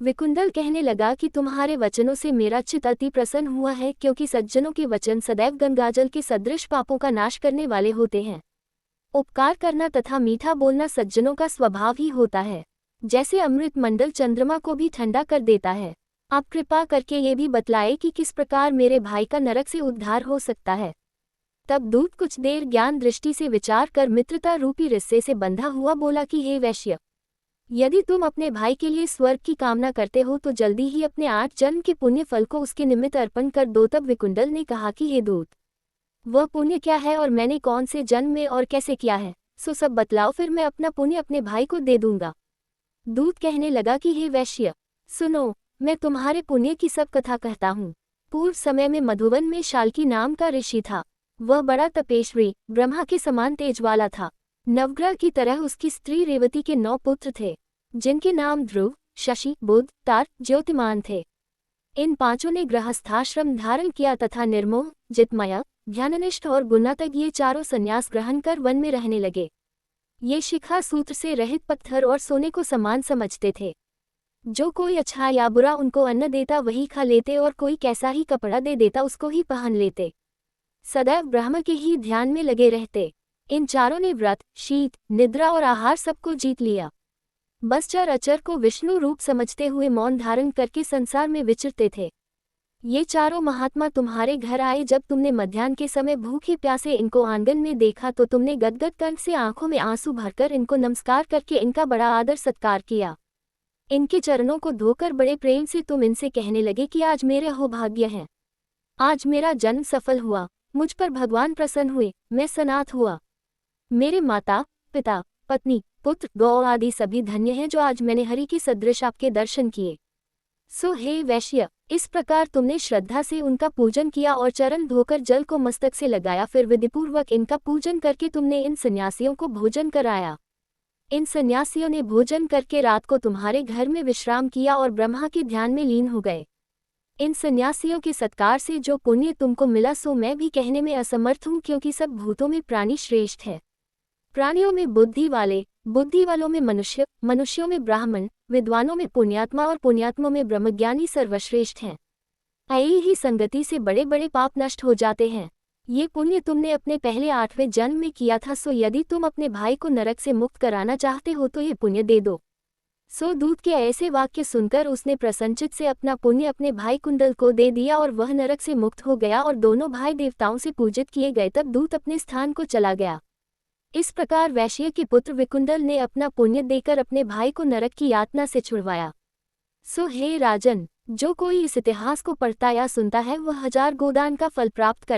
विकुंडल कहने लगा कि तुम्हारे वचनों से मेरा चित्त अति प्रसन्न हुआ है, क्योंकि सज्जनों के वचन सदैव गंगाजल के सदृश पापों का नाश करने वाले होते हैं। उपकार करना तथा मीठा बोलना सज्जनों का स्वभाव ही होता है, जैसे अमृत मंडल चंद्रमा को भी ठंडा कर देता है। आप कृपा करके ये भी बतलाए कि किस प्रकार मेरे भाई का नरक से उद्धार हो सकता है। तब दूत कुछ देर ज्ञान दृष्टि से विचार कर मित्रता रूपी रिश्ते से बंधा हुआ बोला कि हे वैश्य, यदि तुम अपने भाई के लिए स्वर्ग की कामना करते हो तो जल्दी ही अपने 8 जन्म के पुण्य फल को उसके निमित्त अर्पण कर दो। तब विकुंडल ने कहा कि हे दूत, वह पुण्य क्या है और मैंने कौन से जन्म में और कैसे किया है, सो सब बतलाओ, फिर मैं अपना पुण्य अपने भाई को दे दूंगा। दूत कहने लगा कि हे वैश्य, सुनो, मैं तुम्हारे पुण्य की सब कथा कहता हूँ। पूर्व समय में मधुवन में शाल्की नाम का ऋषि था। वह बड़ा तपेश्वरी, ब्रह्मा के समान तेज वाला था। नवग्रह की तरह उसकी स्त्री रेवती के 9 पुत्र थे, जिनके नाम ध्रुव, शशि, बुध, तार, ज्योतिमान थे। इन 5 ने गृहस्थाश्रम धारण किया तथा निर्मोह, जितमय, ध्याननिष्ठ और गुणातज्ञ ये 4 संन्यास ग्रहण कर वन में रहने लगे। ये शिखा सूत्र से रहित पत्थर और सोने को समान समझते थे। जो कोई अच्छा या बुरा उनको अन्न देता वही खा लेते, और कोई कैसा ही कपड़ा दे देता उसको ही पहन लेते। सदैव ब्रह्म के ही ध्यान में लगे रहते। इन 4 ने व्रत, शीत, निद्रा और आहार सबको जीत लिया। बस चर अचर को विष्णु रूप समझते हुए मौन धारण करके संसार में विचरते थे। ये 4 महात्मा तुम्हारे घर आए। जब तुमने मध्याह्न के समय भूखे प्यासे इनको आंगन में देखा तो तुमने गदगद कंठ से आंखों में आंसू भरकर इनको नमस्कार करके इनका बड़ा आदर सत्कार किया। इनके चरणों को धोकर बड़े प्रेम से तुम इनसे कहने लगे कि आज मेरे अहोभाग्य है, आज मेरा जन्म सफल हुआ, मुझ पर भगवान प्रसन्न हुए, मैं सनाथ हुआ। मेरे माता पिता, पत्नी, पुत्र, गौ आदि सभी धन्य हैं जो आज मैंने हरि के सदृश आपके दर्शन किए। सो हे वैश्य, इस प्रकार तुमने श्रद्धा से उनका पूजन किया और चरण धोकर जल को मस्तक से लगाया। फिर विधिपूर्वक इनका पूजन करके तुमने इन सन्यासियों को भोजन कराया। इन सन्यासियों ने भोजन करके रात को तुम्हारे घर में विश्राम किया और ब्रह्मा के ध्यान में लीन हो गए। इन सन्यासियों के सत्कार से जो पुण्य तुमको मिला सो मैं भी कहने में असमर्थ हूँ, क्योंकि सब भूतों में प्राणी श्रेष्ठ है। प्राणियों में बुद्धि वाले, बुद्धि वालों में मनुष्य, मनुष्यों में ब्राह्मण, विद्वानों में पुण्यात्मा और पुण्यात्मों में ब्रह्मज्ञानी सर्वश्रेष्ठ हैं। ऐसी ही संगति से बड़े बड़े पाप नष्ट हो जाते हैं। ये पुण्य तुमने अपने पहले 8वें जन्म में किया था। सो यदि तुम अपने भाई को नरक से मुक्त कराना चाहते हो तो ये पुण्य दे दो। सो दूत के ऐसे वाक्य सुनकर उसने प्रसन्नचित्त से अपना पुण्य अपने भाई कुंडल को दे दिया और वह नरक से मुक्त हो गया और दोनों भाई देवताओं से पूजित किए गए। तब दूत अपने स्थान को चला गया। इस प्रकार वैश्य के पुत्र विकुंडल ने अपना पुण्य देकर अपने भाई को नरक की यातना से छुड़वाया। सो हे राजन, जो कोई इस इतिहास को पढ़ता या सुनता है वह 1000 गोदान का फल प्राप्त कर